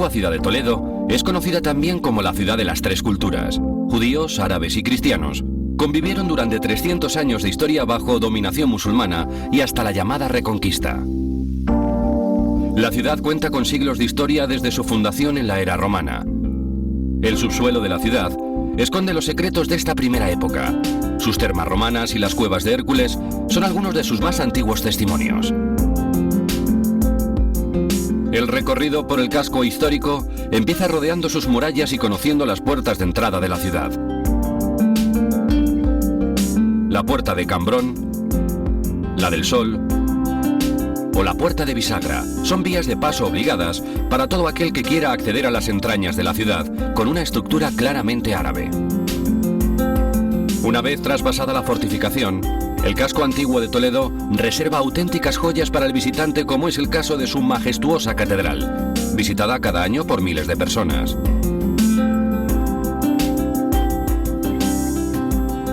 antigua ciudad de Toledo es conocida también como la ciudad de las tres culturas. Judíos, árabes y cristianos convivieron durante 300 años de historia bajo dominación musulmana y hasta la llamada Reconquista. La ciudad cuenta con siglos de historia desde su fundación en la era romana. El subsuelo de la ciudad esconde los secretos de esta primera época. Sus termas romanas y las cuevas de Hércules son algunos de sus más antiguos testimonios. El recorrido por el casco histórico empieza rodeando sus murallas y conociendo las puertas de entrada de la ciudad. La puerta de Cambrón, la del Sol o la puerta de Bisagra son vías de paso obligadas para todo aquel que quiera acceder a las entrañas de la ciudad con una estructura claramente árabe. Una vez traspasada la fortificación, el casco antiguo de Toledo reserva auténticas joyas para el visitante, como es el caso de su majestuosa catedral, visitada cada año por miles de personas.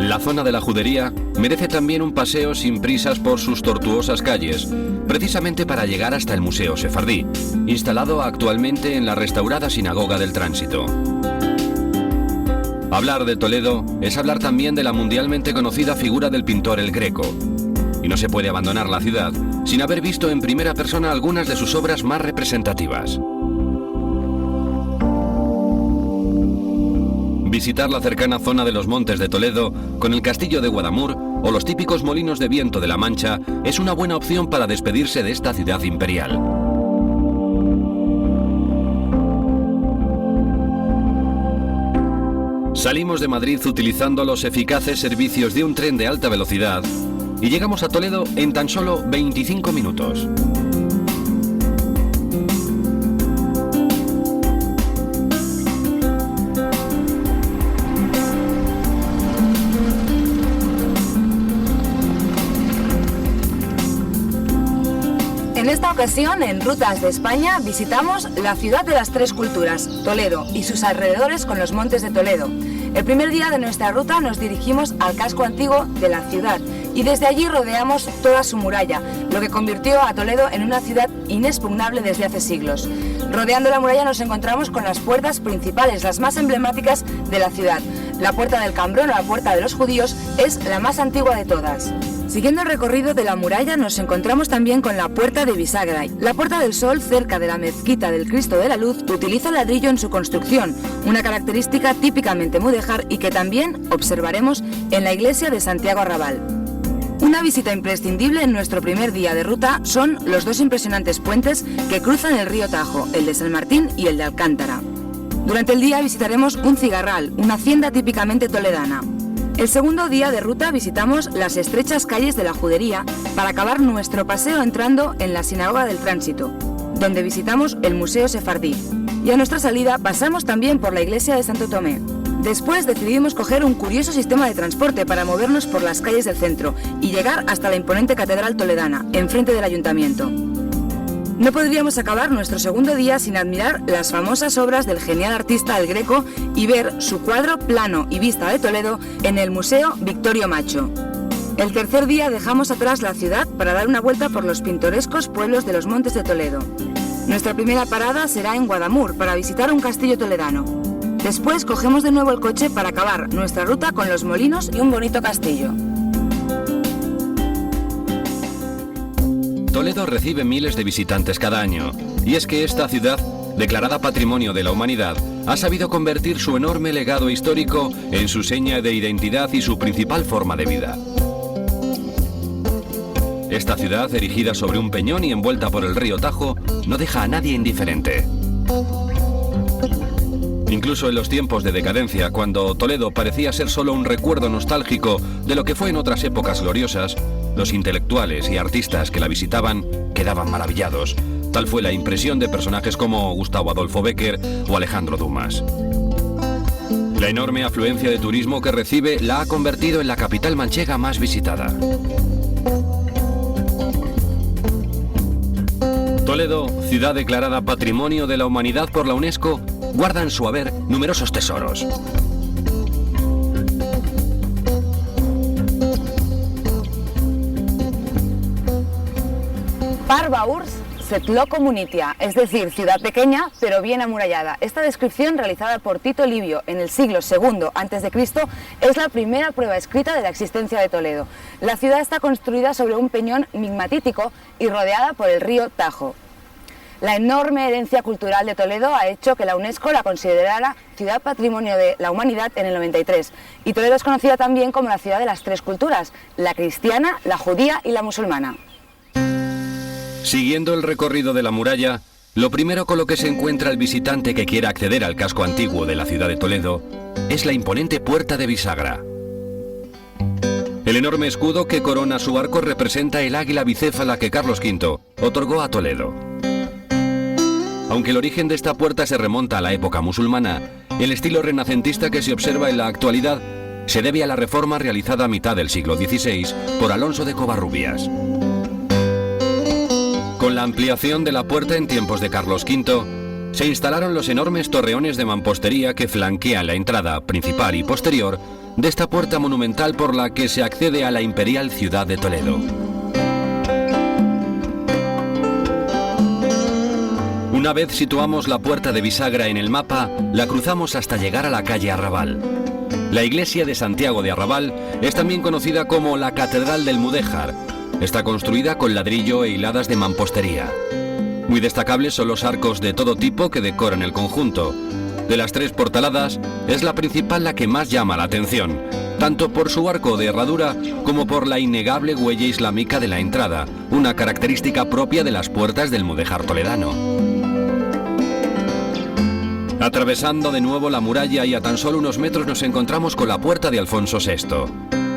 La zona de la judería merece también un paseo sin prisas por sus tortuosas calles, precisamente para llegar hasta el Museo Sefardí, instalado actualmente en la restaurada Sinagoga del Tránsito. Hablar de Toledo es hablar también de la mundialmente conocida figura del pintor El Greco, y no se puede abandonar la ciudad sin haber visto en primera persona algunas de sus obras más representativas. Visitar la cercana zona de los Montes de Toledo, con el castillo de Guadamur o los típicos molinos de viento de la Mancha, es una buena opción para despedirse de esta ciudad imperial. Salimos de Madrid utilizando los eficaces servicios de un tren de alta velocidad y llegamos a Toledo en tan solo 25 minutos. En esta ocasión, en Rutas de España, visitamos la ciudad de las tres culturas, Toledo, y sus alrededores con los Montes de Toledo. El primer día de nuestra ruta nos dirigimos al casco antiguo de la ciudad y desde allí rodeamos toda su muralla, lo que convirtió a Toledo en una ciudad inexpugnable desde hace siglos. Rodeando la muralla nos encontramos con las puertas principales, las más emblemáticas de la ciudad. La puerta del Cambrón, o la puerta de los judíos, es la más antigua de todas. Siguiendo el recorrido de la muralla nos encontramos también con la puerta de Bisagra. La puerta del Sol, cerca de la mezquita del Cristo de la Luz, utiliza ladrillo en su construcción, una característica típicamente mudéjar y que también observaremos en la iglesia de Santiago Arrabal. Una visita imprescindible en nuestro primer día de ruta son los dos impresionantes puentes que cruzan el río Tajo, el de San Martín y el de Alcántara. Durante el día visitaremos un cigarral, una hacienda típicamente toledana. El segundo día de ruta visitamos las estrechas calles de la Judería para acabar nuestro paseo entrando en la Sinagoga del Tránsito, donde visitamos el Museo Sefardí. Y a nuestra salida pasamos también por la iglesia de Santo Tomé. Después decidimos coger un curioso sistema de transporte para movernos por las calles del centro y llegar hasta la imponente Catedral Toledana, enfrente del Ayuntamiento. No podríamos acabar nuestro segundo día sin admirar las famosas obras del genial artista El Greco y ver su cuadro Plano y Vista de Toledo en el Museo Victorio Macho. El tercer día dejamos atrás la ciudad para dar una vuelta por los pintorescos pueblos de los Montes de Toledo. Nuestra primera parada será en Guadamur para visitar un castillo toledano. Después cogemos de nuevo el coche para acabar nuestra ruta con los molinos y un bonito castillo. Toledo recibe miles de visitantes cada año, y es que esta ciudad, declarada Patrimonio de la Humanidad, ha sabido convertir su enorme legado histórico en su seña de identidad y su principal forma de vida. Esta ciudad, erigida sobre un peñón y envuelta por el río Tajo, no deja a nadie indiferente. Incluso en los tiempos de decadencia, cuando Toledo parecía ser solo un recuerdo nostálgico de lo que fue en otras épocas gloriosas, los intelectuales y artistas que la visitaban quedaban maravillados. Tal fue la impresión de personajes como Gustavo Adolfo Bécquer o Alejandro Dumas. La enorme afluencia de turismo que recibe la ha convertido en la capital manchega más visitada. Toledo, ciudad declarada Patrimonio de la Humanidad por la UNESCO, guarda en su haber numerosos tesoros. Parva Urs Setloco Munitia, es decir, ciudad pequeña pero bien amurallada. Esta descripción, realizada por Tito Livio en el siglo II a.C., es la primera prueba escrita de la existencia de Toledo. La ciudad está construida sobre un peñón migmatítico y rodeada por el río Tajo. La enorme herencia cultural de Toledo ha hecho que la UNESCO la considerara Ciudad Patrimonio de la Humanidad en el 93. Y Toledo es conocida también como la ciudad de las tres culturas, la cristiana, la judía y la musulmana. Siguiendo el recorrido de la muralla, lo primero con lo que se encuentra el visitante que quiera acceder al casco antiguo de la ciudad de Toledo es la imponente Puerta de Bisagra. El enorme escudo que corona su arco representa el águila bicéfala que Carlos V otorgó a Toledo. Aunque el origen de esta puerta se remonta a la época musulmana, el estilo renacentista que se observa en la actualidad se debe a la reforma realizada a mitad del siglo XVI por Alonso de Covarrubias. Con la ampliación de la puerta en tiempos de Carlos V, se instalaron los enormes torreones de mampostería que flanquean la entrada principal y posterior de esta puerta monumental por la que se accede a la imperial ciudad de Toledo. Una vez situamos la Puerta de Bisagra en el mapa, la cruzamos hasta llegar a la calle Arrabal. La iglesia de Santiago de Arrabal es también conocida como la Catedral del Mudéjar. Está construida con ladrillo e hiladas de mampostería. Muy destacables son los arcos de todo tipo que decoran el conjunto. De las tres portaladas, es la principal la que más llama la atención, tanto por su arco de herradura como por la innegable huella islámica de la entrada, una característica propia de las puertas del mudéjar toledano. Atravesando de nuevo la muralla y a tan solo unos metros nos encontramos con la Puerta de Alfonso VI,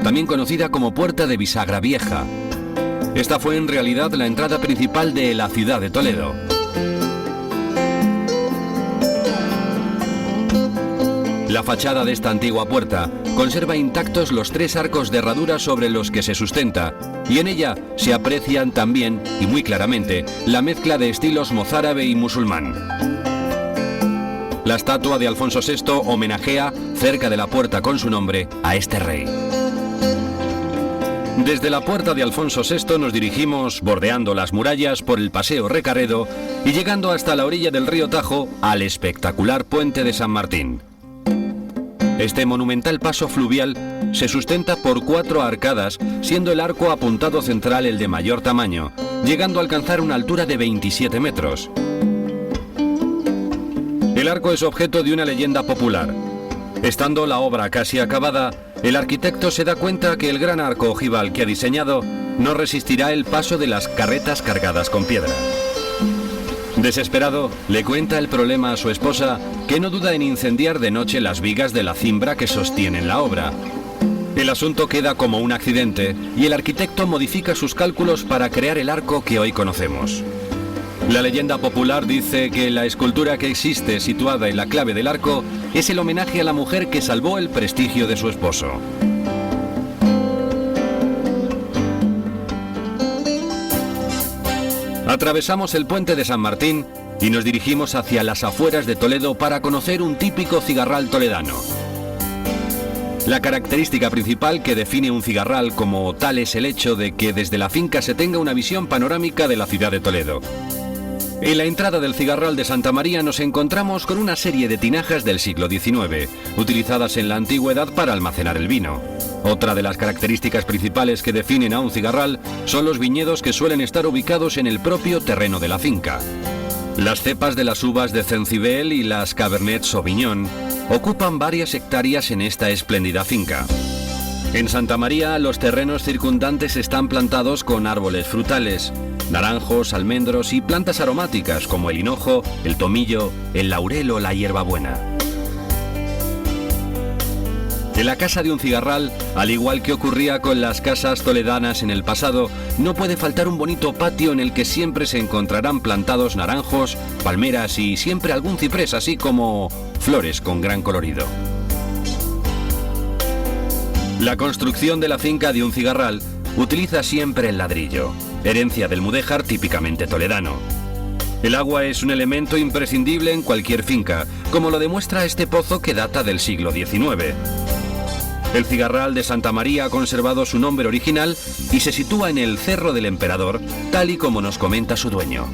también conocida como Puerta de Bisagra Vieja. Esta fue en realidad la entrada principal de la ciudad de Toledo. La fachada de esta antigua puerta conserva intactos los tres arcos de herradura sobre los que se sustenta, y en ella se aprecian también, y muy claramente, la mezcla de estilos mozárabe y musulmán. La estatua de Alfonso VI homenajea, cerca de la puerta con su nombre, a este rey. Desde la Puerta de Alfonso VI nos dirigimos, bordeando las murallas, por el Paseo Recarredo y llegando hasta la orilla del río Tajo al espectacular Puente de San Martín. Este monumental paso fluvial se sustenta por 4 arcadas, siendo el arco apuntado central el de mayor tamaño, llegando a alcanzar una altura de 27 metros. El arco es objeto de una leyenda popular. Estando la obra casi acabada, el arquitecto se da cuenta que el gran arco ojival que ha diseñado no resistirá el paso de las carretas cargadas con piedra. Desesperado, le cuenta el problema a su esposa, que no duda en incendiar de noche las vigas de la cimbra que sostienen la obra. El asunto queda como un accidente y el arquitecto modifica sus cálculos para crear el arco que hoy conocemos. La leyenda popular dice que la escultura que existe situada en la clave del arco es el homenaje a la mujer que salvó el prestigio de su esposo. Atravesamos el Puente de San Martín y nos dirigimos hacia las afueras de Toledo para conocer un típico cigarral toledano. La característica principal que define un cigarral como tal es el hecho de que desde la finca se tenga una visión panorámica de la ciudad de Toledo. En la entrada del cigarral de Santa María nos encontramos con una serie de tinajas del siglo XIX, utilizadas en la antigüedad para almacenar el vino. Otra de las características principales que definen a un cigarral son los viñedos que suelen estar ubicados en el propio terreno de la finca. Las cepas de las uvas de Cencibel y las Cabernet Sauvignon ocupan varias hectáreas en esta espléndida finca. En Santa María, los terrenos circundantes están plantados con árboles frutales, naranjos, almendros y plantas aromáticas como el hinojo, el tomillo, el laurel o la hierbabuena. En la casa de un cigarral, al igual que ocurría con las casas toledanas en el pasado, no puede faltar un bonito patio en el que siempre se encontrarán plantados naranjos, palmeras y siempre algún ciprés, así como flores con gran colorido. La construcción de la finca de un cigarral utiliza siempre el ladrillo, herencia del mudéjar típicamente toledano. El agua es un elemento imprescindible en cualquier finca, como lo demuestra este pozo que data del siglo XIX. El cigarral de Santa María ha conservado su nombre original y se sitúa en el Cerro del Emperador, tal y como nos comenta su dueño.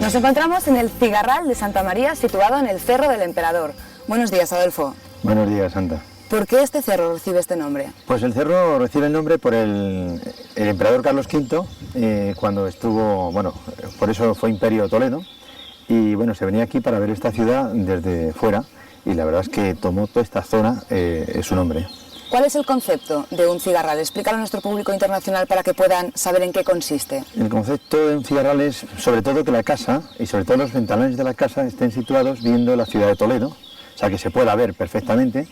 Nos encontramos en el Cigarral de Santa María, situado en el Cerro del Emperador. Buenos días, Adolfo. Buenos días, Santa. ¿Por qué este cerro recibe este nombre? Pues el cerro recibe el nombre por el emperador Carlos V, cuando estuvo, bueno, por eso fue Imperio Toledo, y bueno, se venía aquí para ver esta ciudad desde fuera, y la verdad es que tomó toda esta zona su nombre. ¿Cuál es el concepto de un cigarral? Explícalo a nuestro público internacional para que puedan saber en qué consiste. El concepto de un cigarral es sobre todo que la casa, y sobre todo los ventanales de la casa, estén situados viendo la ciudad de Toledo, o sea que se pueda ver perfectamente.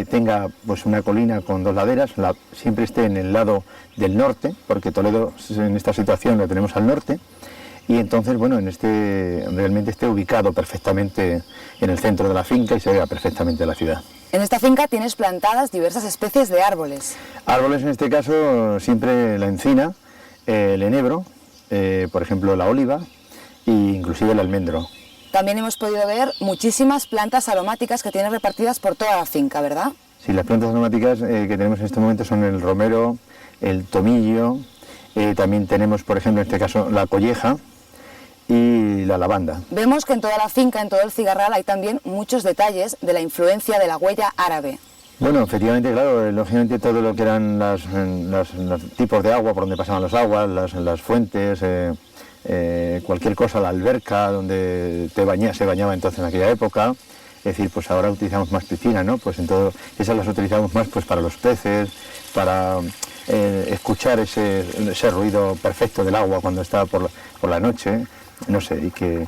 Tenga pues una colina con dos laderas, siempre esté en el lado del norte, porque Toledo en esta situación lo tenemos al norte, y entonces bueno, realmente esté ubicado perfectamente en el centro de la finca y se vea perfectamente la ciudad. En esta finca tienes plantadas diversas especies de árboles. Árboles en este caso siempre la encina, el enebro, por ejemplo la oliva e inclusive el almendro. También hemos podido ver muchísimas plantas aromáticas que tienes repartidas por toda la finca, ¿verdad? Sí, las plantas aromáticas que tenemos en este momento son el romero, el tomillo, también tenemos, por ejemplo, en este caso, la colleja y la lavanda. Vemos que en toda la finca, en todo el cigarral, hay también muchos detalles de la influencia de la huella árabe. Bueno, efectivamente, claro, lógicamente todo lo que eran los tipos de agua, por donde pasaban los aguas, las fuentes... cualquier cosa, la alberca donde se bañaba entonces en aquella época, es decir, pues ahora utilizamos más piscina, ¿no? Pues entonces esas las utilizamos más pues para los peces, para escuchar ese ruido perfecto del agua cuando está por la noche, no sé, y que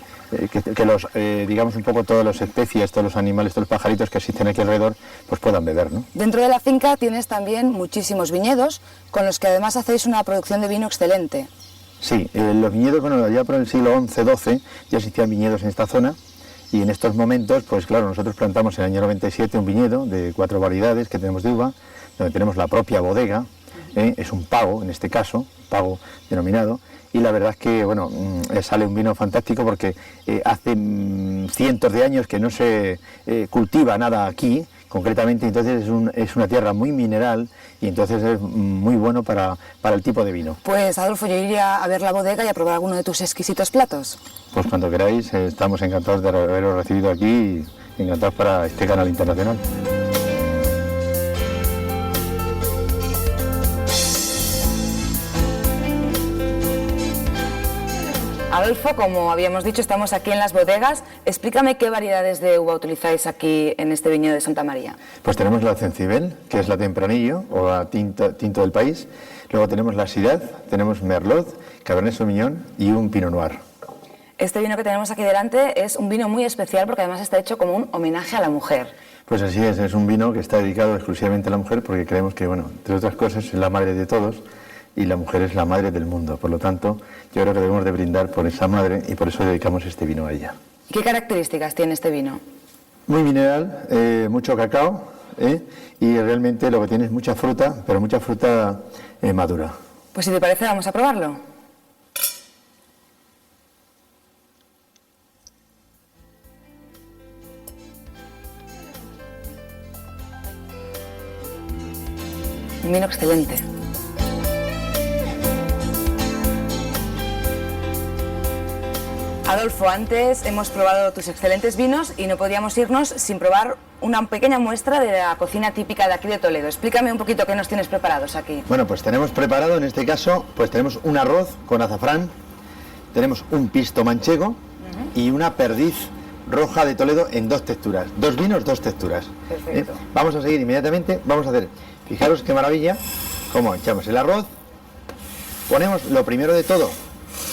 digamos un poco todas las especies, todos los animales, todos los pajaritos que existen aquí alrededor, pues puedan beber, ¿no? Dentro de la finca tienes también muchísimos viñedos, con los que además hacéis una producción de vino excelente. Sí, los viñedos, bueno, ya por el siglo XI-XII ya existían viñedos en esta zona y en estos momentos, pues claro, nosotros plantamos en el año 97 un viñedo de 4 variedades que tenemos de uva, donde tenemos la propia bodega, es un pago en este caso, pago denominado, y la verdad es que, bueno, sale un vino fantástico porque hace cientos de años que no se cultiva nada aquí, concretamente, entonces es una tierra muy mineral y entonces es muy bueno para el tipo de vino. Pues Adolfo, yo iría a ver la bodega y a probar alguno de tus exquisitos platos. Pues cuando queráis, estamos encantados de haberos recibido aquí y encantados para este canal internacional. Adolfo, como habíamos dicho, estamos aquí en las bodegas. Explícame qué variedades de uva utilizáis aquí en este viñedo de Santa María. Pues tenemos la Cencibel, que es la Tempranillo, o la tinto del país. Luego tenemos la Syrah, tenemos Merlot, Cabernet Sauvignon y un Pinot Noir. Este vino que tenemos aquí delante es un vino muy especial porque además está hecho como un homenaje a la mujer. Pues así es un vino que está dedicado exclusivamente a la mujer porque creemos que, bueno, entre otras cosas, es la madre de todos. Y la mujer es la madre del mundo, por lo tanto, yo creo que debemos de brindar por esa madre y por eso dedicamos este vino a ella. ¿Qué características tiene este vino? Muy mineral, mucho cacao, y realmente lo que tiene es mucha fruta, pero mucha fruta madura. Pues si te parece, vamos a probarlo. Un vino excelente. Adolfo, antes hemos probado tus excelentes vinos y no podíamos irnos sin probar una pequeña muestra de la cocina típica de aquí de Toledo. Explícame un poquito qué nos tienes preparados aquí. Bueno, pues tenemos preparado, en este caso, pues tenemos un arroz con azafrán, tenemos un pisto manchego y una perdiz roja de Toledo en 2 texturas. 2 vinos, 2 texturas. Perfecto. Vamos a seguir inmediatamente, vamos a hacer, fijaros qué maravilla, cómo echamos el arroz, ponemos lo primero de todo,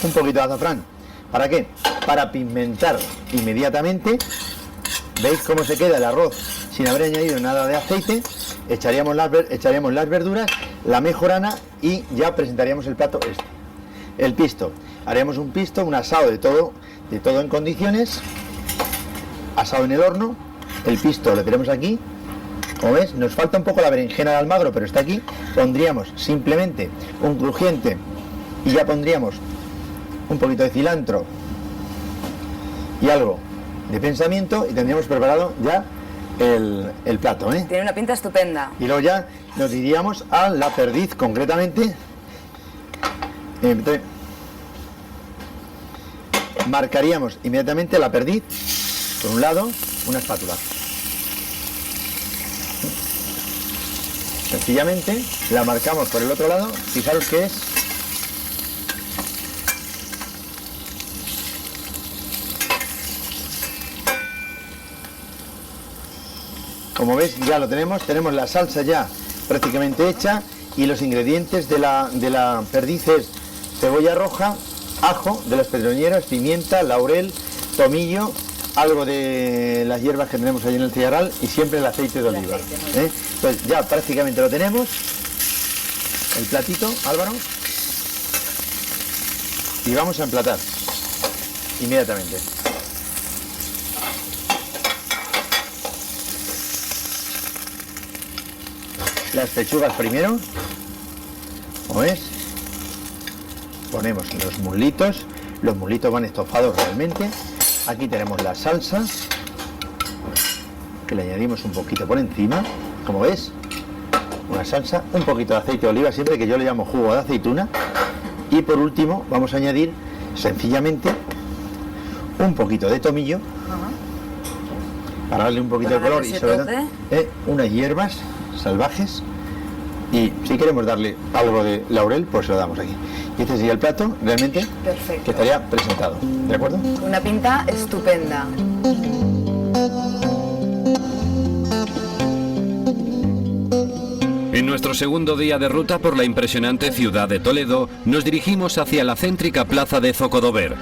un poquito de azafrán. ¿Para qué? Para pigmentar inmediatamente. ¿Veis cómo se queda el arroz sin haber añadido nada de aceite? Echaríamos las verduras, la mejorana y ya presentaríamos el plato este. El pisto. Haríamos un pisto, un asado de todo en condiciones. Asado en el horno. El pisto lo tenemos aquí. Como ves, nos falta un poco la berenjena de Almagro, pero está aquí. Pondríamos simplemente un crujiente y ya pondríamos un poquito de cilantro y algo de pensamiento y tendríamos preparado ya el plato, Tiene una pinta estupenda. Y luego ya nos iríamos a la perdiz marcaríamos inmediatamente la perdiz, por un lado, una espátula. Sencillamente la marcamos por el otro lado, fijaros que es como veis ya lo tenemos la salsa ya prácticamente hecha y los ingredientes de la perdiz es cebolla roja, ajo de las pedroñeras, pimienta, laurel, tomillo, algo de las hierbas que tenemos allí en el cigarral y siempre el aceite de oliva. Pues ya prácticamente lo tenemos, el platito, Álvaro, y vamos a emplatar inmediatamente. Las pechugas primero, como ves, ponemos los muslitos van estofados realmente. Aquí tenemos la salsa, que le añadimos un poquito por encima, como ves, una salsa, un poquito de aceite de oliva, siempre que yo le llamo jugo de aceituna. Y por último vamos a añadir sencillamente un poquito de tomillo, para darle un poquito de color y sobre todo unas hierbas salvajes, y si queremos darle algo de laurel pues se lo damos aquí. Y este sería el plato realmente perfecto, que estaría presentado, ¿de acuerdo? Una pinta estupenda. En nuestro segundo día de ruta por la impresionante ciudad de Toledo, nos dirigimos hacia la céntrica plaza de Zocodover.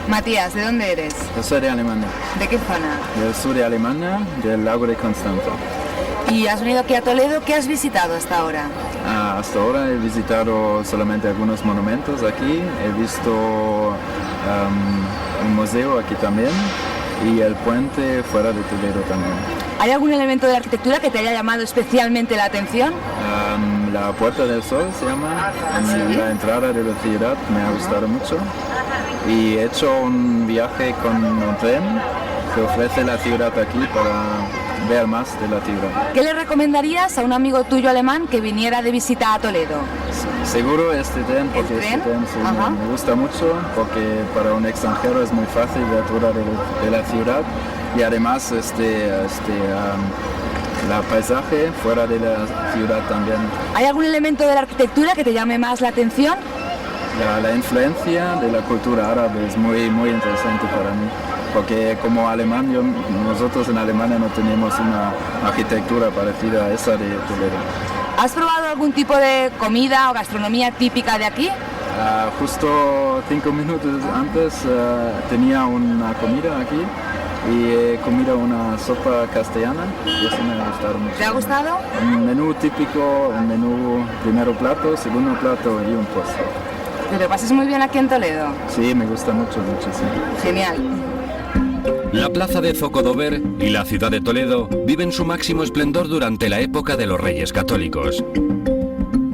Matías, ¿de dónde eres? Yo soy de Alemania. ¿De qué zona? Del sur de Alemania, del lago de Constanza. ¿Y has venido aquí a Toledo? ¿Qué has visitado hasta ahora? Hasta ahora he visitado solamente algunos monumentos aquí. He visto un museo aquí también y el puente fuera de Toledo también. ¿Hay algún elemento de la arquitectura que te haya llamado especialmente la atención? La Puerta del Sol se llama, la entrada de la ciudad, me ha gustado mucho. Y he hecho un viaje con un tren que ofrece la ciudad aquí para ver más de la ciudad. ¿Qué le recomendarías a un amigo tuyo alemán que viniera de visita a Toledo? Seguro este tren, porque este tren me gusta mucho, porque para un extranjero es muy fácil ver toda de la ciudad y además la paisaje fuera de la ciudad también. ¿Hay algún elemento de la arquitectura que te llame más la atención? La influencia de la cultura árabe es muy, muy interesante para mí, porque como alemán, nosotros en Alemania no tenemos una arquitectura parecida a esa de Toledo. ¿Has probado algún tipo de comida o gastronomía típica de aquí? Justo 5 minutos antes tenía una comida aquí y he comido una sopa castellana y eso me ha gustado mucho. ¿Te ha gustado? Un menú típico, un menú primero plato, segundo plato y un postre. ¿Te lo pasas muy bien aquí en Toledo? Sí, me gusta mucho, muchísimo. Genial. La plaza de Zocodover y la ciudad de Toledo viven su máximo esplendor durante la época de los Reyes Católicos.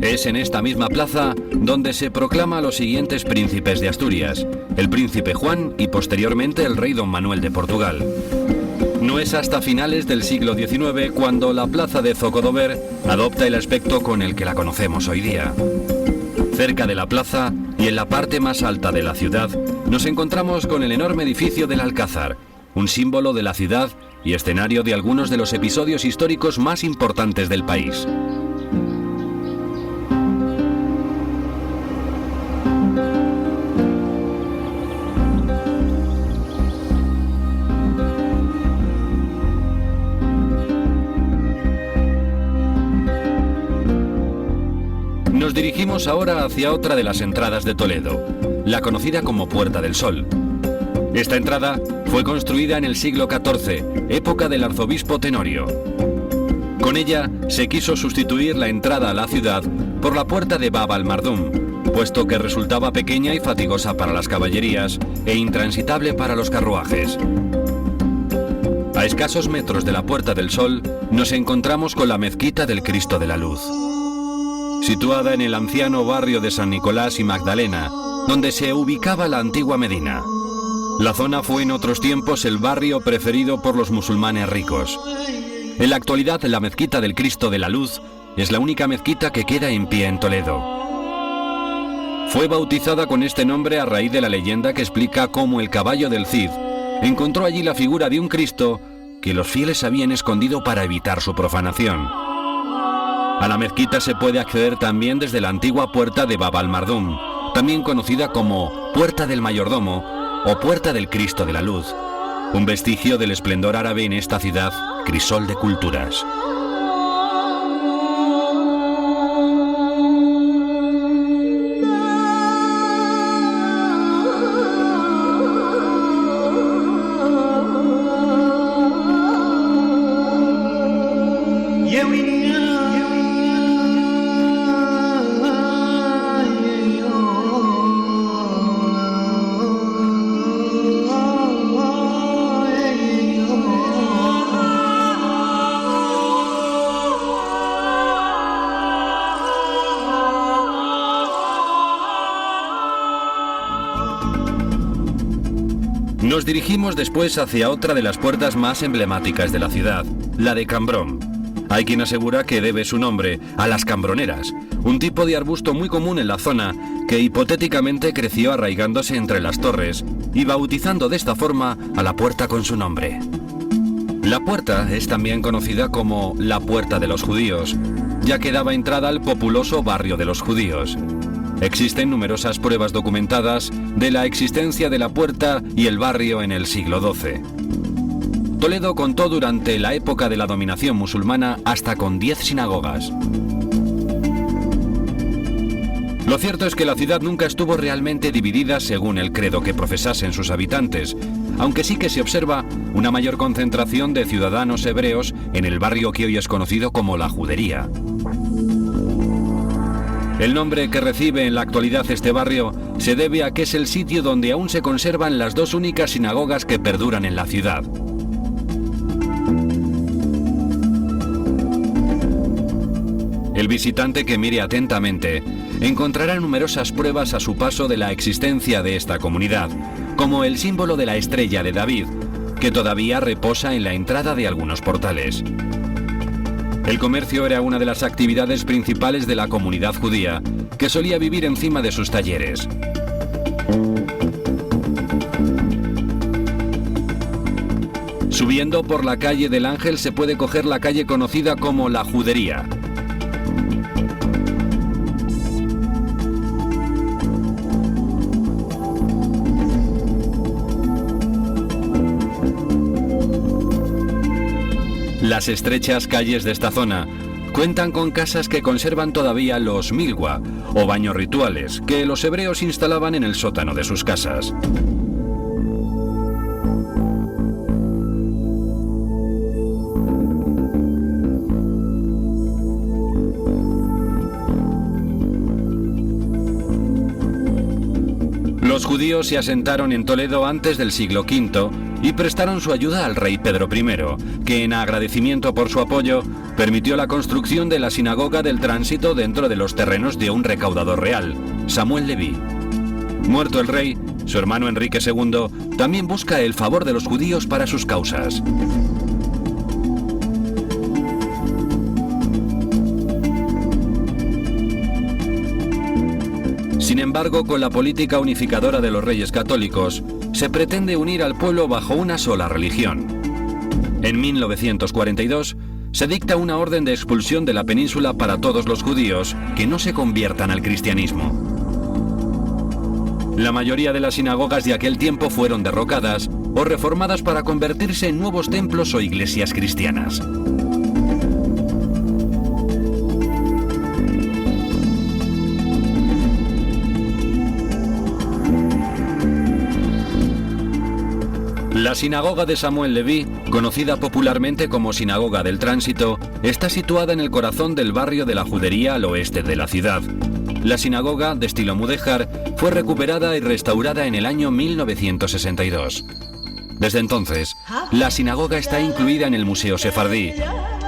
Es en esta misma plaza donde se proclama a los siguientes príncipes de Asturias, el príncipe Juan y posteriormente el rey don Manuel de Portugal. No es hasta finales del siglo XIX cuando la plaza de Zocodover adopta el aspecto con el que la conocemos hoy día. Cerca de la plaza y en la parte más alta de la ciudad nos encontramos con el enorme edificio del Alcázar, un símbolo de la ciudad y escenario de algunos de los episodios históricos más importantes del país. Nos dirigimos ahora hacia otra de las entradas de Toledo, la conocida como Puerta del Sol. Esta entrada fue construida en el siglo XIV, época del arzobispo Tenorio. Con ella se quiso sustituir la entrada a la ciudad por la puerta de Bab al-Mardum, puesto que resultaba pequeña y fatigosa para las caballerías e intransitable para los carruajes. A escasos metros de la Puerta del Sol nos encontramos con la mezquita del Cristo de la Luz, situada en el anciano barrio de San Nicolás y Magdalena, donde se ubicaba la antigua Medina. La zona fue en otros tiempos el barrio preferido por los musulmanes ricos. En la actualidad, la mezquita del Cristo de la Luz es la única mezquita que queda en pie en Toledo. Fue bautizada con este nombre a raíz de la leyenda que explica cómo el caballo del Cid encontró allí la figura de un Cristo que los fieles habían escondido para evitar su profanación. A la mezquita se puede acceder también desde la antigua puerta de Bab al-Mardum, también conocida como Puerta del Mayordomo o Puerta del Cristo de la Luz, un vestigio del esplendor árabe en esta ciudad, crisol de culturas. Nos dirigimos después hacia otra de las puertas más emblemáticas de la ciudad, la de Cambrón. Hay quien asegura que debe su nombre a las cambroneras, un tipo de arbusto muy común en la zona que hipotéticamente creció arraigándose entre las torres y bautizando de esta forma a la puerta con su nombre. La puerta es también conocida como la Puerta de los Judíos, ya que daba entrada al populoso barrio de los judíos. Existen numerosas pruebas documentadas de la existencia de la puerta y el barrio en el siglo XII. Toledo contó durante la época de la dominación musulmana hasta con 10 sinagogas. Lo cierto es que la ciudad nunca estuvo realmente dividida según el credo que profesasen sus habitantes, aunque sí que se observa una mayor concentración de ciudadanos hebreos en el barrio que hoy es conocido como la Judería. El nombre que recibe en la actualidad este barrio se debe a que es el sitio donde aún se conservan las dos únicas sinagogas que perduran en la ciudad. El visitante que mire atentamente encontrará numerosas pruebas a su paso de la existencia de esta comunidad, como el símbolo de la estrella de David, que todavía reposa en la entrada de algunos portales. El comercio era una de las actividades principales de la comunidad judía, que solía vivir encima de sus talleres. Subiendo por la calle del Ángel se puede coger la calle conocida como la Judería. Las estrechas calles de esta zona cuentan con casas que conservan todavía los milwa, o baños rituales, que los hebreos instalaban en el sótano de sus casas. Los judíos se asentaron en Toledo antes del siglo V y prestaron su ayuda al rey Pedro I, que en agradecimiento por su apoyo permitió la construcción de la sinagoga del Tránsito dentro de los terrenos de un recaudador real, Samuel Leví. Muerto el rey, su hermano Enrique II también busca el favor de los judíos para sus causas. Sin embargo, con la política unificadora de los reyes católicos, se pretende unir al pueblo bajo una sola religión. En 1942, se dicta una orden de expulsión de la península para todos los judíos que no se conviertan al cristianismo. La mayoría de las sinagogas de aquel tiempo fueron derrocadas o reformadas para convertirse en nuevos templos o iglesias cristianas. La sinagoga de Samuel Leví, conocida popularmente como Sinagoga del Tránsito, está situada en el corazón del barrio de la Judería al oeste de la ciudad. La sinagoga, de estilo mudéjar, fue recuperada y restaurada en el año 1962. Desde entonces, la sinagoga está incluida en el Museo Sefardí,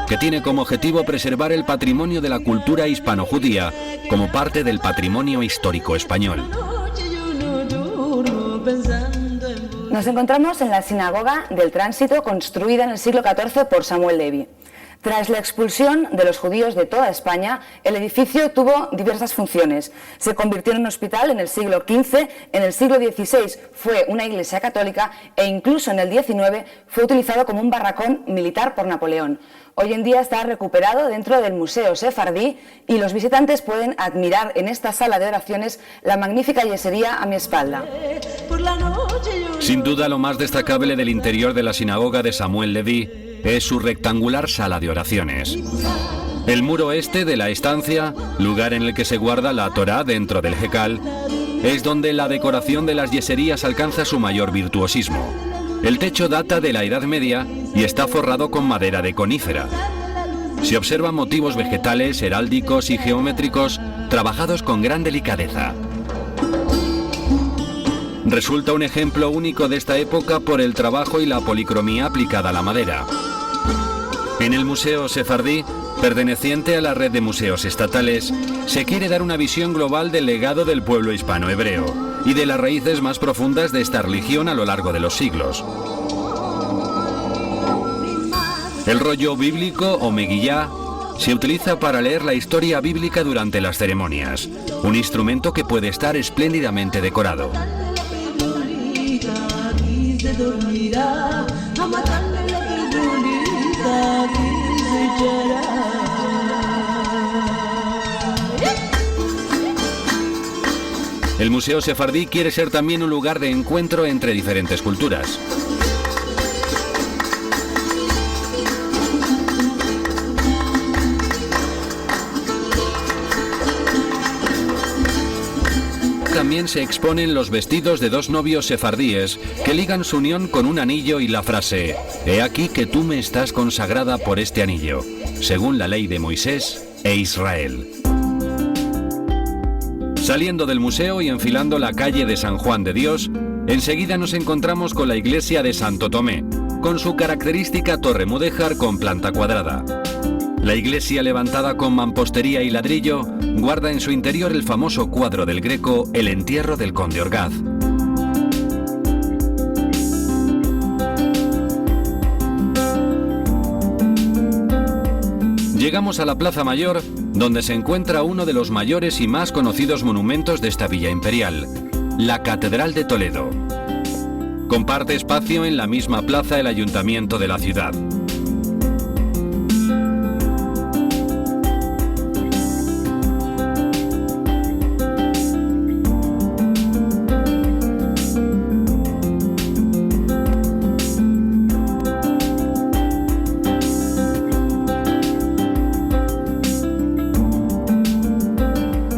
que tiene como objetivo preservar el patrimonio de la cultura hispano-judía como parte del patrimonio histórico español. Nos encontramos en la sinagoga del Tránsito, construida en el siglo XIV por Samuel Leví. Tras la expulsión de los judíos de toda España, el edificio tuvo diversas funciones. Se convirtió en un hospital en el siglo XV, en el siglo XVI fue una iglesia católica e incluso en el XIX fue utilizado como un barracón militar por Napoleón. Hoy en día está recuperado dentro del Museo Sefardí y los visitantes pueden admirar en esta sala de oraciones la magnífica yesería a mi espalda. Sin duda, lo más destacable del interior de la sinagoga de Samuel Leví es su rectangular sala de oraciones. El muro este de la estancia, lugar en el que se guarda la Torá dentro del Hekal, es donde la decoración de las yeserías alcanza su mayor virtuosismo. El techo data de la Edad Media y está forrado con madera de conífera. Se observan motivos vegetales, heráldicos y geométricos trabajados con gran delicadeza. Resulta un ejemplo único de esta época por el trabajo y la policromía aplicada a la madera. En el Museo Sefardí, perteneciente a la red de museos estatales, se quiere dar una visión global del legado del pueblo hispano-hebreo y de las raíces más profundas de esta religión a lo largo de los siglos. El rollo bíblico o Megillá se utiliza para leer la historia bíblica durante las ceremonias, un instrumento que puede estar espléndidamente decorado. El Museo Sefardí quiere ser también un lugar de encuentro entre diferentes culturas. También se exponen los vestidos de dos novios sefardíes que ligan su unión con un anillo y la frase: «He aquí que tú me estás consagrada por este anillo, según la ley de Moisés e Israel». Saliendo del museo y enfilando la calle de San Juan de Dios, enseguida nos encontramos con la iglesia de Santo Tomé, con su característica torre mudéjar con planta cuadrada. La iglesia, levantada con mampostería y ladrillo, guarda en su interior el famoso cuadro del Greco El entierro del conde Orgaz. Llegamos a la Plaza Mayor, donde se encuentra uno de los mayores y más conocidos monumentos de esta villa imperial, la Catedral de Toledo. Comparte espacio en la misma plaza el ayuntamiento de la ciudad.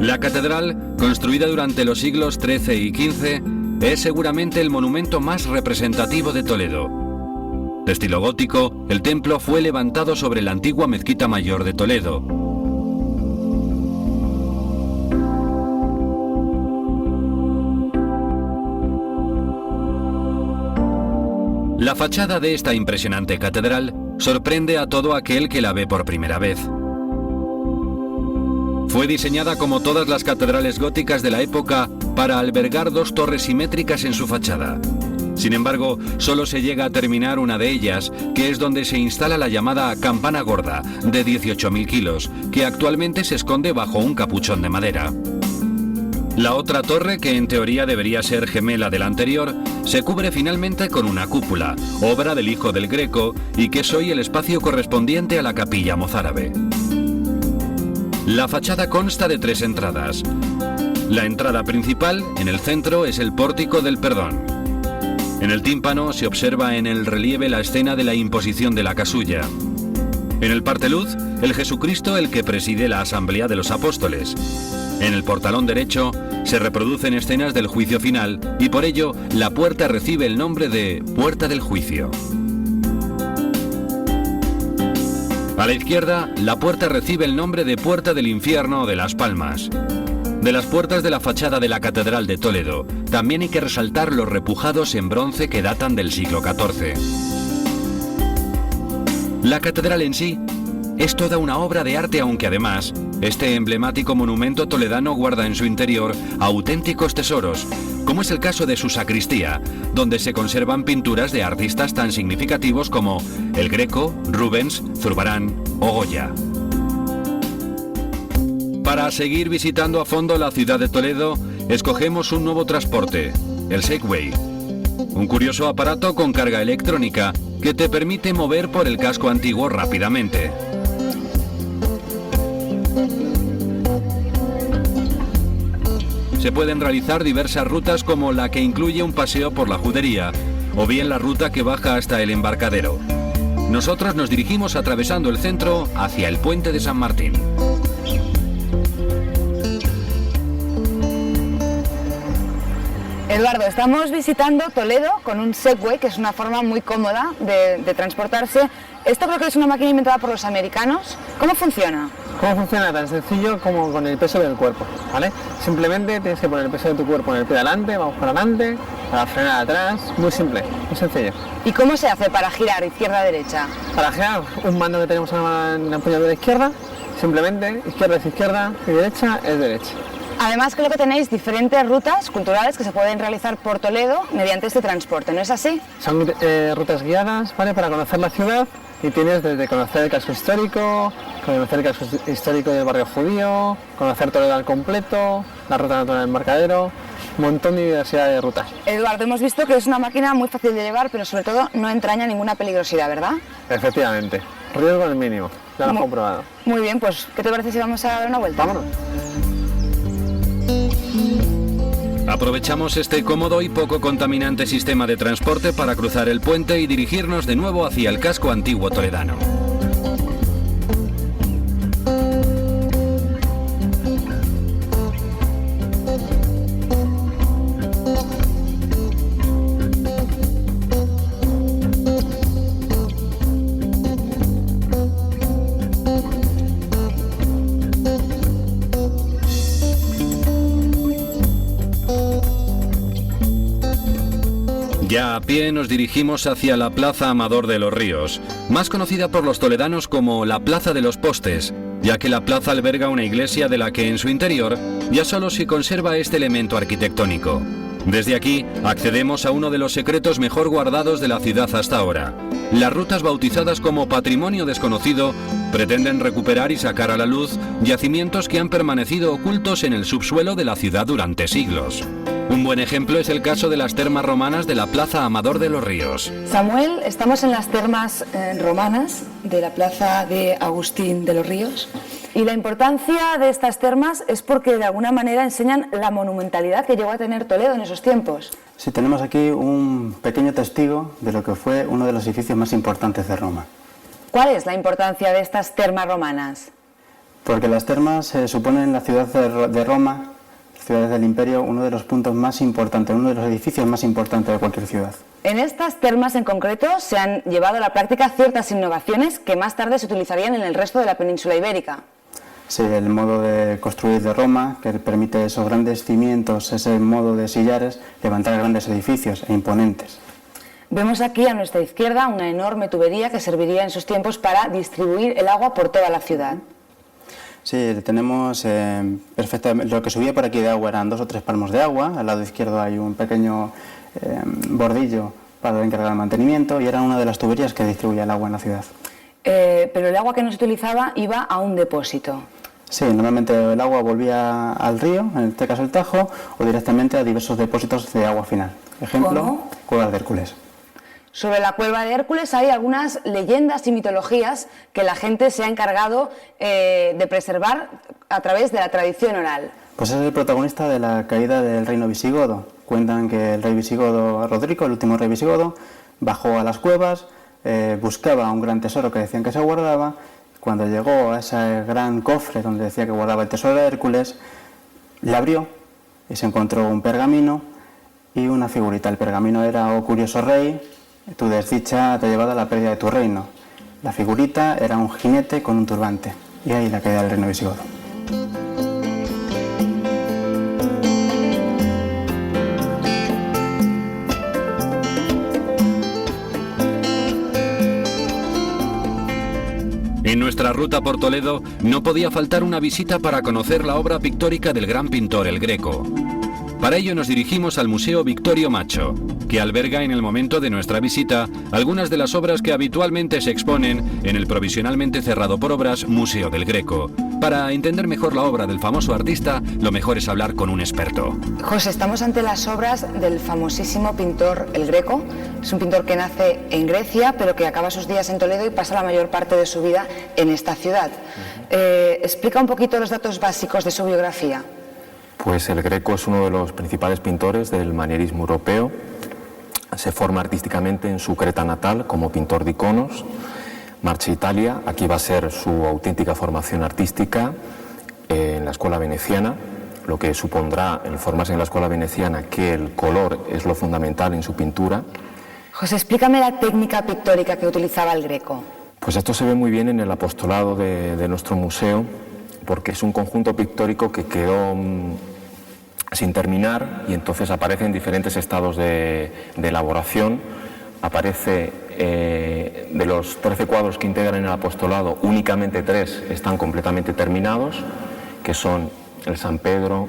La catedral, construida durante los siglos XIII y XV, es seguramente el monumento más representativo de Toledo. De estilo gótico, el templo fue levantado sobre la antigua mezquita mayor de Toledo. La fachada de esta impresionante catedral sorprende a todo aquel que la ve por primera vez. Fue diseñada como todas las catedrales góticas de la época para albergar dos torres simétricas en su fachada. Sin embargo, solo se llega a terminar una de ellas, que es donde se instala la llamada campana gorda, de 18.000 kilos, que actualmente se esconde bajo un capuchón de madera. La otra torre, que en teoría debería ser gemela de la anterior, se cubre finalmente con una cúpula, obra del hijo del Greco, y que es hoy el espacio correspondiente a la capilla mozárabe. La fachada consta de tres entradas. La entrada principal, en el centro, es el pórtico del perdón. En el tímpano se observa en el relieve la escena de la imposición de la casulla. En el parteluz, el Jesucristo el que preside la asamblea de los apóstoles. En el portalón derecho se reproducen escenas del juicio final y por ello la puerta recibe el nombre de Puerta del Juicio. A la izquierda, la puerta recibe el nombre de Puerta del Infierno o de las Palmas. De las puertas de la fachada de la Catedral de Toledo, también hay que resaltar los repujados en bronce que datan del siglo XIV. La catedral en sí es toda una obra de arte, aunque además, este emblemático monumento toledano guarda en su interior auténticos tesoros, como es el caso de su sacristía, donde se conservan pinturas de artistas tan significativos como El Greco, Rubens, Zurbarán o Goya. Para seguir visitando a fondo la ciudad de Toledo, escogemos un nuevo transporte, el Segway. Un curioso aparato con carga electrónica que te permite mover por el casco antiguo rápidamente. Se pueden realizar diversas rutas como la que incluye un paseo por la judería o bien la ruta que baja hasta el embarcadero. Nosotros nos dirigimos atravesando el centro hacia el puente de San Martín. Eduardo, estamos visitando Toledo con un Segway, que es una forma muy cómoda de transportarse. Esto creo que es una máquina inventada por los americanos. ¿Cómo funciona? ¿Cómo funciona? Tan sencillo como con el peso del cuerpo, ¿vale? Simplemente tienes que poner el peso de tu cuerpo en el pie de adelante, vamos para adelante, para frenar atrás, muy simple, muy sencillo. ¿Y cómo se hace para girar izquierda-derecha? Para girar, un mando que tenemos en la empuñadura izquierda, simplemente izquierda es izquierda y derecha es derecha. Además, creo que tenéis diferentes rutas culturales que se pueden realizar por Toledo mediante este transporte, ¿no es así? Son rutas guiadas, ¿vale? Para conocer la ciudad, y tienes desde conocer el casco histórico del barrio judío, conocer Toledo al completo, la ruta natural del embarcadero, un montón de diversidad de rutas. Eduardo, hemos visto que es una máquina muy fácil de llevar, pero sobre todo no entraña ninguna peligrosidad, ¿verdad? Efectivamente, riesgo al mínimo, ya lo has comprobado. Muy bien, pues ¿qué te parece si vamos a dar una vuelta? Vámonos. Aprovechamos este cómodo y poco contaminante sistema de transporte para cruzar el puente y dirigirnos de nuevo hacia el casco antiguo toledano. Ya a pie nos dirigimos hacia la Plaza Amador de los Ríos, más conocida por los toledanos como la Plaza de los Postes, ya que la plaza alberga una iglesia de la que en su interior ya solo se conserva este elemento arquitectónico. Desde aquí accedemos a uno de los secretos mejor guardados de la ciudad hasta ahora. Las rutas bautizadas como Patrimonio Desconocido pretenden recuperar y sacar a la luz yacimientos que han permanecido ocultos en el subsuelo de la ciudad durante siglos. Un buen ejemplo es el caso de las termas romanas de la Plaza Amador de los Ríos. Samuel, estamos en las termas romanas de la Plaza de Agustín de los Ríos. Y la importancia de estas termas es porque de alguna manera enseñan la monumentalidad que llegó a tener Toledo en esos tiempos. Sí, tenemos aquí un pequeño testigo de lo que fue uno de los edificios más importantes de Roma. ¿Cuál es la importancia de estas termas romanas? Porque las termas suponen en la ciudad de Roma, ciudades del imperio, uno de los puntos más importantes, uno de los edificios más importantes de cualquier ciudad. En estas termas en concreto se han llevado a la práctica ciertas innovaciones que más tarde se utilizarían en el resto de la península ibérica. Sí, el modo de construir de Roma, que permite esos grandes cimientos, ese modo de sillares, levantar grandes edificios e imponentes. Vemos aquí a nuestra izquierda una enorme tubería que serviría en sus tiempos para distribuir el agua por toda la ciudad. Sí, tenemos perfectamente. Lo que subía por aquí de agua eran 2 o 3 palmos de agua. Al lado izquierdo hay un pequeño bordillo para encargar el mantenimiento y era una de las tuberías que distribuía el agua en la ciudad. Pero el agua que no se utilizaba iba a un depósito. Sí, normalmente el agua volvía al río, en este caso el Tajo, o directamente a diversos depósitos de agua final. Ejemplo, ¿Cómo? Cuevas de Hércules. Sobre la cueva de Hércules hay algunas leyendas y mitologías que la gente se ha encargado de preservar a través de la tradición oral. Pues es el protagonista de la caída del reino visigodo. Cuentan que el rey visigodo Rodrigo, el último rey visigodo, bajó a las cuevas, buscaba un gran tesoro que decían que se guardaba. Cuando llegó a ese gran cofre donde decía que guardaba el tesoro de Hércules, le abrió y se encontró un pergamino y una figurita. El pergamino era: "Oh curioso rey, tu desdicha te ha llevado a la pérdida de tu reino". La figurita era un jinete con un turbante. Y ahí la caída del reino visigodo. En nuestra ruta por Toledo no podía faltar una visita para conocer la obra pictórica del gran pintor El Greco. Para ello nos dirigimos al Museo Victorio Macho, que alberga en el momento de nuestra visita algunas de las obras que habitualmente se exponen en el provisionalmente cerrado por obras Museo del Greco. Para entender mejor la obra del famoso artista, lo mejor es hablar con un experto. José, estamos ante las obras del famosísimo pintor El Greco. Es un pintor que nace en Grecia, pero que acaba sus días en Toledo y pasa la mayor parte de su vida en esta ciudad. Explica un poquito los datos básicos de su biografía. Pues El Greco es uno de los principales pintores del manierismo europeo. Se forma artísticamente en su Creta natal como pintor de iconos. Marcha a Italia, aquí va a ser su auténtica formación artística en la escuela veneciana, lo que supondrá el formarse en la escuela veneciana que el color es lo fundamental en su pintura. José, explícame la técnica pictórica que utilizaba El Greco. Pues esto se ve muy bien en el apostolado de nuestro museo, porque es un conjunto pictórico que quedó sin terminar y entonces aparece en diferentes estados de elaboración. Aparece de los 13 cuadros que integran el apostolado, únicamente 3 están completamente terminados, que son el San Pedro,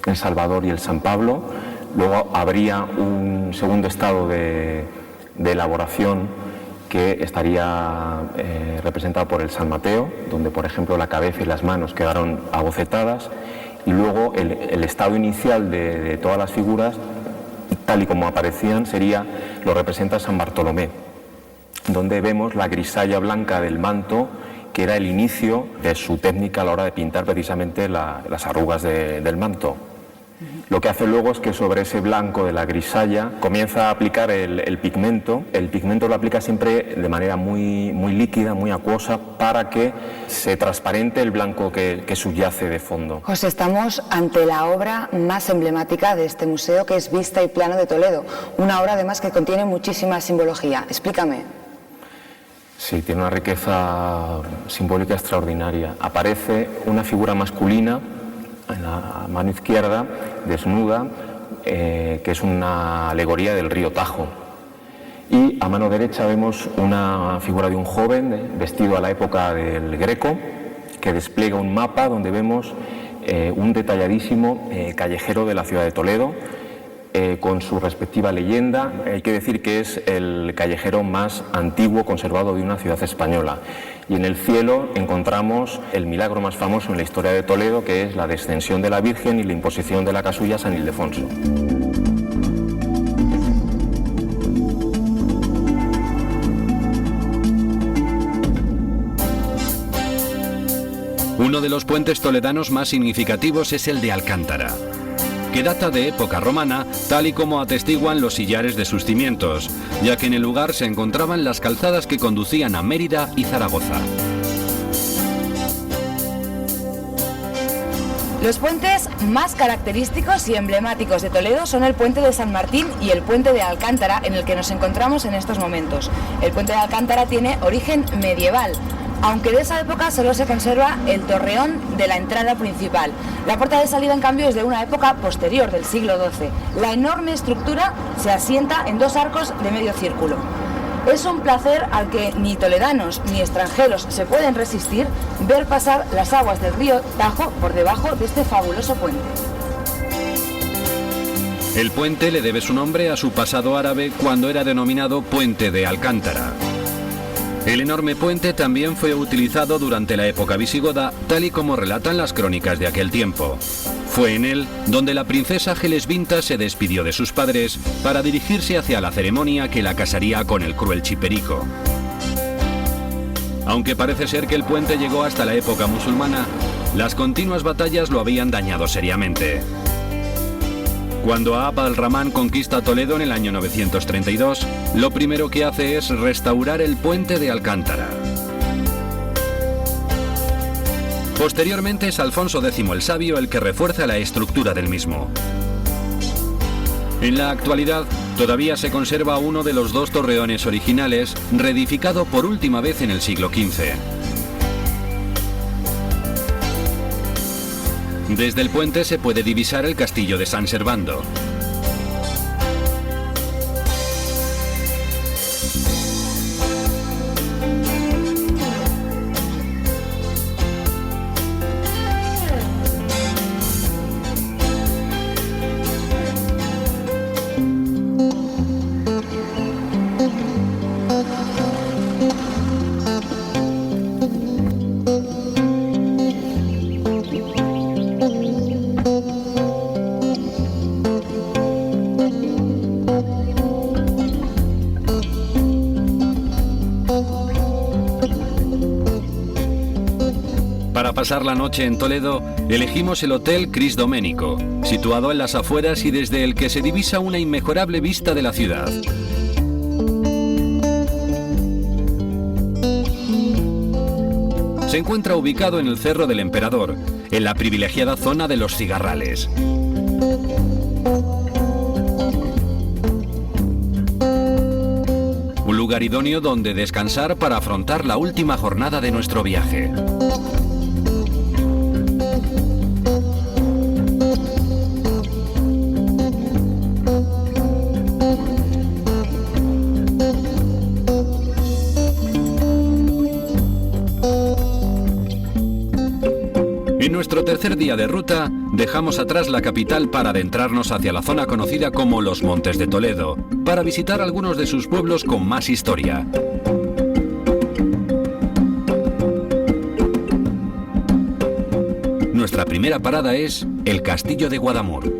el Salvador y el San Pablo. Luego habría un segundo estado de elaboración que estaría representado por el San Mateo, donde por ejemplo la cabeza y las manos quedaron abocetadas, y luego el estado inicial de todas las figuras, tal y como aparecían, lo representa San Bartolomé, donde vemos la grisalla blanca del manto, que era el inicio de su técnica a la hora de pintar precisamente las arrugas del manto. Lo que hace luego es que sobre ese blanco de la grisalla comienza a aplicar el pigmento. El pigmento lo aplica siempre de manera muy líquida, muy acuosa, para que se transparente el blanco que subyace de fondo. José, estamos ante la obra más emblemática de este museo, que es Vista y Plano de Toledo. Una obra además que contiene muchísima simbología. Explícame. Sí, tiene una riqueza simbólica extraordinaria. Aparece una figura masculina en la mano izquierda, desnuda, que es una alegoría del río Tajo. Y a mano derecha vemos una figura de un joven vestido a la época del Greco, que despliega un mapa donde vemos un detalladísimo callejero de la ciudad de Toledo, con su respectiva leyenda. Hay que decir que es el callejero más antiguo conservado de una ciudad española. Y en el cielo encontramos el milagro más famoso en la historia de Toledo, que es la descensión de la Virgen y la imposición de la casulla a San Ildefonso. Uno de los puentes toledanos más significativos es el de Alcántara, que data de época romana, tal y como atestiguan los sillares de sus cimientos, ya que en el lugar se encontraban las calzadas que conducían a Mérida y Zaragoza. Los puentes más característicos y emblemáticos de Toledo son el puente de San Martín y el puente de Alcántara, en el que nos encontramos en estos momentos. El puente de Alcántara tiene origen medieval, aunque de esa época solo se conserva el torreón de la entrada principal. La puerta de salida, en cambio, es de una época posterior, del siglo XII. La enorme estructura se asienta en 2 arcos de medio círculo. Es un placer al que ni toledanos ni extranjeros se pueden resistir, ver pasar las aguas del río Tajo por debajo de este fabuloso puente. El puente le debe su nombre a su pasado árabe, cuando era denominado Puente de Alcántara. El enorme puente también fue utilizado durante la época visigoda, tal y como relatan las crónicas de aquel tiempo. Fue en él donde la princesa Gelesbinta se despidió de sus padres para dirigirse hacia la ceremonia que la casaría con el cruel Chiperico. Aunque parece ser que el puente llegó hasta la época musulmana, las continuas batallas lo habían dañado seriamente. Cuando Abd al-Rahman conquista Toledo en el año 932, lo primero que hace es restaurar el puente de Alcántara. Posteriormente es Alfonso X el Sabio el que refuerza la estructura del mismo. En la actualidad, todavía se conserva uno de los 2 torreones originales, reedificado por última vez en el siglo XV. Desde el puente se puede divisar el castillo de San Servando. Para pasar la noche en Toledo, elegimos el Hotel Cris Domenico, situado en las afueras y desde el que se divisa una inmejorable vista de la ciudad. Se encuentra ubicado en el Cerro del Emperador, en la privilegiada zona de los Cigarrales. Un lugar idóneo donde descansar para afrontar la última jornada de nuestro viaje. En nuestro tercer día de ruta, dejamos atrás la capital para adentrarnos hacia la zona conocida como los Montes de Toledo, para visitar algunos de sus pueblos con más historia. Nuestra primera parada es el Castillo de Guadamur.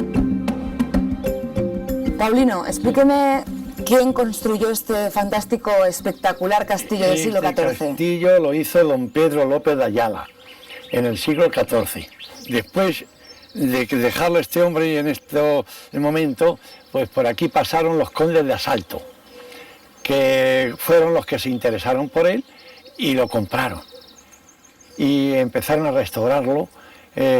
Paulino, explíqueme quién construyó este fantástico, espectacular castillo del siglo XIV. Este castillo lo hizo don Pedro López de Ayala en el siglo XIV. Después de dejarlo este hombre en este momento, pues por aquí pasaron los condes de Asalto, que fueron los que se interesaron por él y lo compraron. Y empezaron a restaurarlo,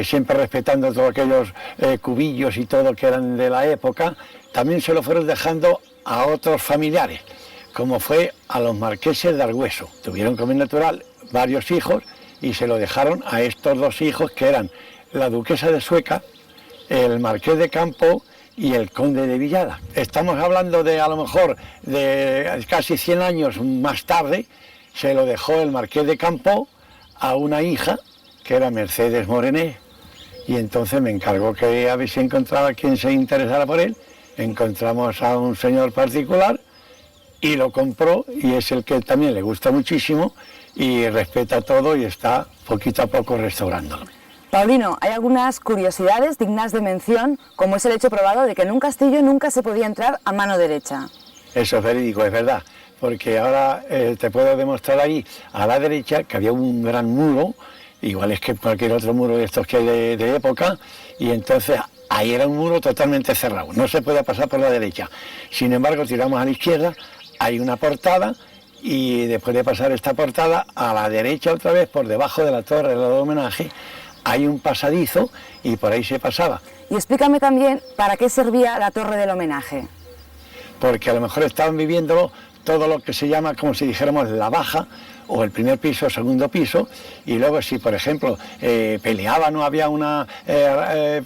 siempre respetando todos aquellos cubillos y todo que eran de la época. También se lo fueron dejando a otros familiares, como fue a los marqueses de Argüeso. Tuvieron como natural varios hijos y se lo dejaron a estos dos hijos, que eran la duquesa de Sueca, el marqués de Campo y el conde de Villada. Estamos hablando de, a lo mejor, de casi 100 años más tarde, se lo dejó el marqués de Campo a una hija, que era Mercedes Morené, y entonces me encargó que a ver si encontraba quien se interesara por él. Encontramos a un señor particular y lo compró, y es el que también le gusta muchísimo y respeta todo y está poquito a poco restaurándolo. Paulino, hay algunas curiosidades dignas de mención, como es el hecho probado de que en un castillo nunca se podía entrar a mano derecha. Eso es verídico, es verdad, porque ahora te puedo demostrar ahí a la derecha que había un gran muro, igual es que cualquier otro muro de estos que hay de época, y entonces ahí era un muro totalmente cerrado, no se podía pasar por la derecha. Sin embargo, tiramos a la izquierda, hay una portada, y después de pasar esta portada, a la derecha otra vez, por debajo de la torre del homenaje, hay un pasadizo y por ahí se pasaba. Y explícame también para qué servía la torre del homenaje. Porque a lo mejor estaban viviendo todo lo que se llama, como si dijéramos, la baja, o el primer piso o segundo piso, y luego si, por ejemplo, peleaban o había una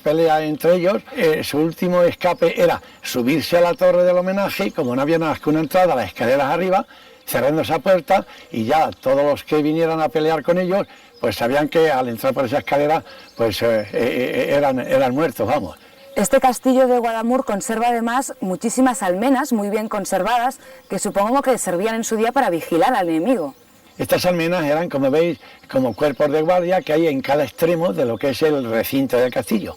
pelea entre ellos, su último escape era subirse a la torre del homenaje, como no había nada más que una entrada, las escaleras arriba, cerrando esa puerta, y ya todos los que vinieran a pelear con ellos, pues sabían que al entrar por esa escalera, pues eran muertos, vamos. Este castillo de Guadamur conserva además muchísimas almenas muy bien conservadas, que supongo que servían en su día para vigilar al enemigo. Estas almenas eran, como veis, como cuerpos de guardia que hay en cada extremo de lo que es el recinto del castillo.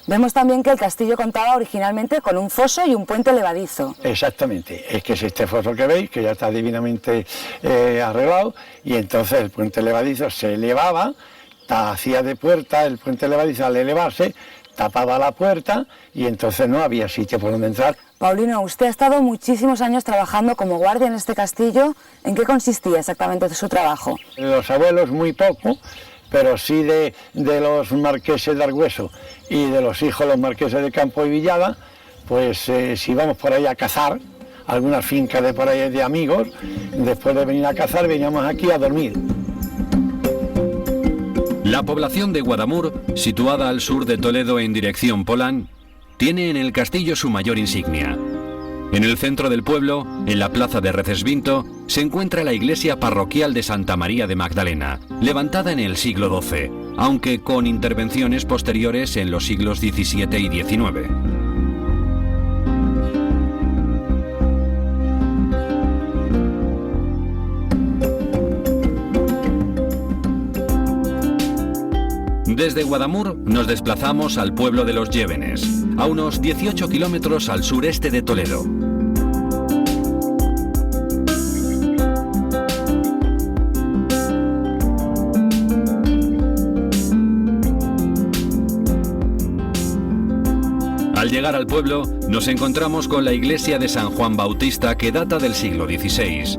Vemos también que el castillo contaba originalmente con un foso y un puente levadizo. Exactamente, es que es este foso que veis, que ya está divinamente arreglado, y entonces el puente levadizo se elevaba, hacía de puerta, el puente levadizo al elevarse, tapaba la puerta y entonces no había sitio por donde entrar. Paulino, usted ha estado muchísimos años trabajando como guardia en este castillo. ¿En qué consistía exactamente su trabajo? Los abuelos muy poco, pero sí de los marqueses de Argüeso y de los hijos los marqueses de Campo y Villada, pues si íbamos por ahí a cazar, algunas fincas de por ahí de amigos, después de venir a cazar veníamos aquí a dormir. La población de Guadamur, situada al sur de Toledo en dirección Polán, tiene en el castillo su mayor insignia. En el centro del pueblo, en la plaza de Recesvinto, se encuentra la iglesia parroquial de Santa María de Magdalena, levantada en el siglo XII, aunque con intervenciones posteriores en los siglos XVII y XIX. Desde Guadamur nos desplazamos al pueblo de Los Llévenes, a unos 18 kilómetros al sureste de Toledo. llegar al pueblo, nos encontramos con la iglesia de San Juan Bautista, que data del siglo XVI.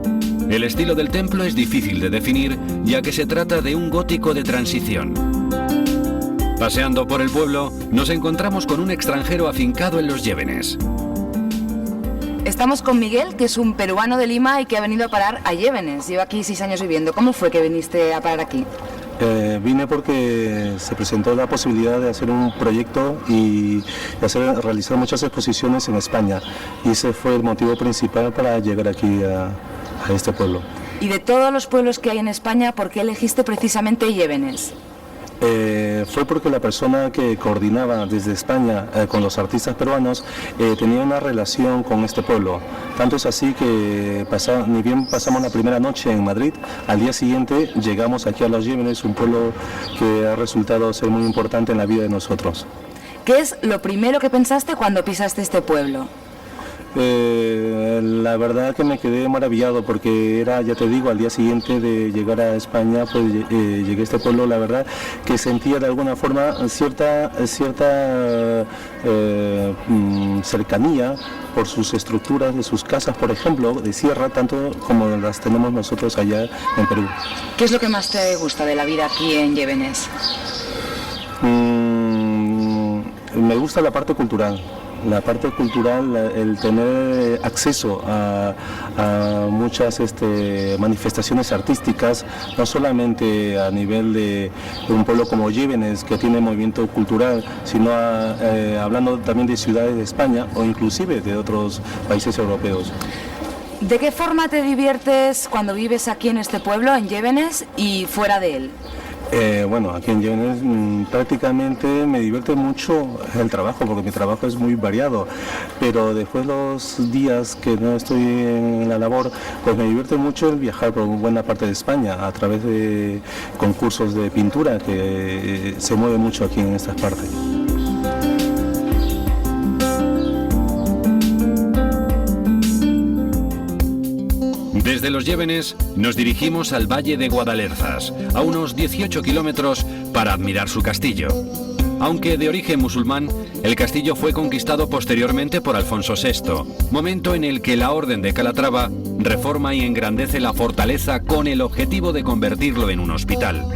El estilo del templo es difícil de definir, ya que se trata de un gótico de transición. Paseando por el pueblo, nos encontramos con un extranjero afincado en Los Llévenes. Estamos con Miguel, que es un peruano de Lima y que ha venido a parar a Llévenes. Lleva aquí 6 años viviendo. ¿Cómo fue que viniste a parar aquí? Vine porque se presentó la posibilidad de hacer un proyecto y realizar muchas exposiciones en España. Y ese fue el motivo principal para llegar aquí a este pueblo. Y de todos los pueblos que hay en España, ¿por qué elegiste precisamente Llévenes? Fue porque la persona que coordinaba desde España con los artistas peruanos tenía una relación con este pueblo. Tanto es así que ni bien pasamos la primera noche en Madrid, al día siguiente llegamos aquí a Los Llévenes, un pueblo que ha resultado ser muy importante en la vida de nosotros. ¿Qué es lo primero que pensaste cuando pisaste este pueblo? La verdad que me quedé maravillado porque era, ya te digo, al día siguiente de llegar a España, pues llegué a este pueblo, la verdad que sentía de alguna forma cierta cercanía por sus estructuras de sus casas, por ejemplo, de sierra, tanto como las tenemos nosotros allá en Perú. ¿Qué es lo que más te gusta de la vida aquí en Llévenes? Me gusta la parte cultural. La parte cultural, el tener acceso a muchas manifestaciones artísticas, no solamente a nivel de un pueblo como Llévenes, que tiene movimiento cultural, sino hablando también de ciudades de España o inclusive de otros países europeos. ¿De qué forma te diviertes cuando vives aquí en este pueblo, en Llévenes, y fuera de él? Bueno, aquí en Llévenes prácticamente me divierte mucho el trabajo, porque mi trabajo es muy variado, pero después los días que no estoy en la labor, pues me divierte mucho el viajar por buena parte de España a través de concursos de pintura que se mueve mucho aquí en estas partes. Desde Los Llévenes nos dirigimos al Valle de Guadalerzas, a unos 18 kilómetros, para admirar su castillo. Aunque de origen musulmán, el castillo fue conquistado posteriormente por Alfonso VI, momento en el que la Orden de Calatrava reforma y engrandece la fortaleza con el objetivo de convertirlo en un hospital.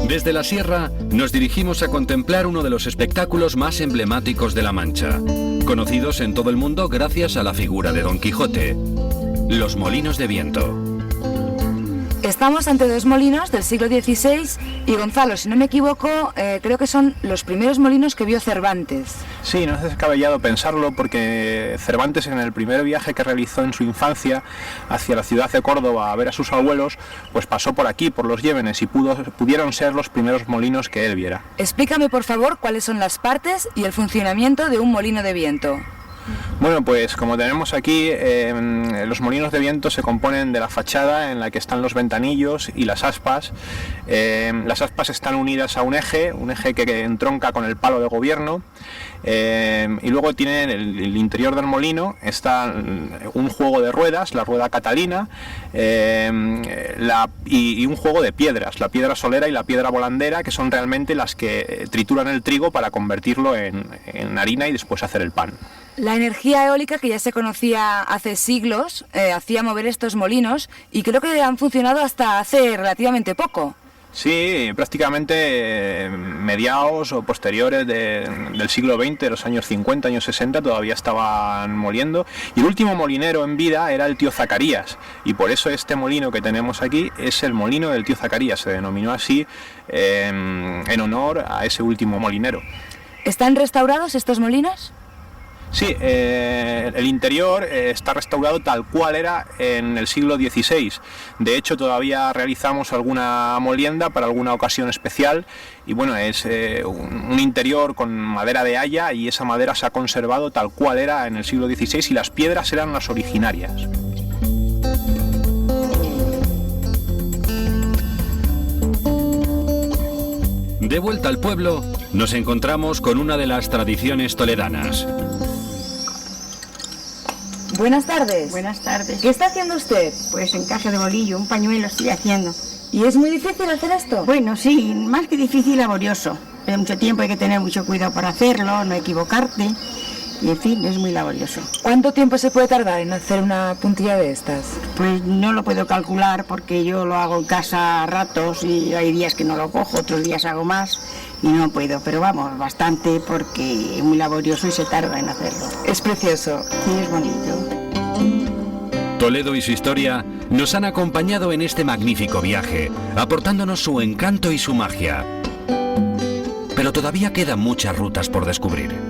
Desde la sierra nos dirigimos a contemplar uno de los espectáculos más emblemáticos de La Mancha, conocidos en todo el mundo gracias a la figura de Don Quijote: los molinos de viento. Estamos ante 2 molinos del siglo XVI y, Gonzalo, si no me equivoco, creo que son los primeros molinos que vio Cervantes. Sí, no es descabellado pensarlo, porque Cervantes, en el primer viaje que realizó en su infancia hacia la ciudad de Córdoba a ver a sus abuelos, pues pasó por aquí, por Los Llévenes, y pudieron ser los primeros molinos que él viera. Explícame, por favor, cuáles son las partes y el funcionamiento de un molino de viento. Bueno, pues como tenemos aquí, los molinos de viento se componen de la fachada en la que están los ventanillos y las aspas. Las aspas están unidas a un eje que entronca con el palo de gobierno, y luego tienen el interior del molino, está un juego de ruedas, la rueda catalina, y un juego de piedras, la piedra solera y la piedra volandera, que son realmente las que trituran el trigo para convertirlo en harina y después hacer el pan. La energía eólica, que ya se conocía hace siglos, hacía mover estos molinos, y creo que han funcionado hasta hace relativamente poco. Sí, prácticamente mediados o posteriores del siglo XX, de los años 50, años 60, todavía estaban moliendo. Y el último molinero en vida era el tío Zacarías, y por eso este molino que tenemos aquí es el molino del tío Zacarías, se denominó así en honor a ese último molinero. ¿Están restaurados estos molinos? Sí, el interior está restaurado tal cual era en el siglo XVI. De hecho, todavía realizamos alguna molienda para alguna ocasión especial, y bueno, es un interior con madera de haya, y esa madera se ha conservado tal cual era en el siglo XVI, y las piedras eran las originarias. De vuelta al pueblo, nos encontramos con una de las tradiciones toledanas. Buenas tardes. Buenas tardes. ¿Qué está haciendo usted? Pues encaje de bolillo, un pañuelo estoy haciendo. ¿Y es muy difícil hacer esto? Bueno, sí, más que difícil, laborioso. De mucho tiempo, hay que tener mucho cuidado para hacerlo, no equivocarte. Y en fin, es muy laborioso. ¿Cuánto tiempo se puede tardar en hacer una puntilla de estas? Pues no lo puedo calcular porque yo lo hago en casa a ratos y hay días que no lo cojo, otros días hago más y no puedo. Pero vamos, bastante porque es muy laborioso y se tarda en hacerlo. Es precioso. Sí, es bonito. Toledo y su historia nos han acompañado en este magnífico viaje, aportándonos su encanto y su magia. Pero todavía quedan muchas rutas por descubrir.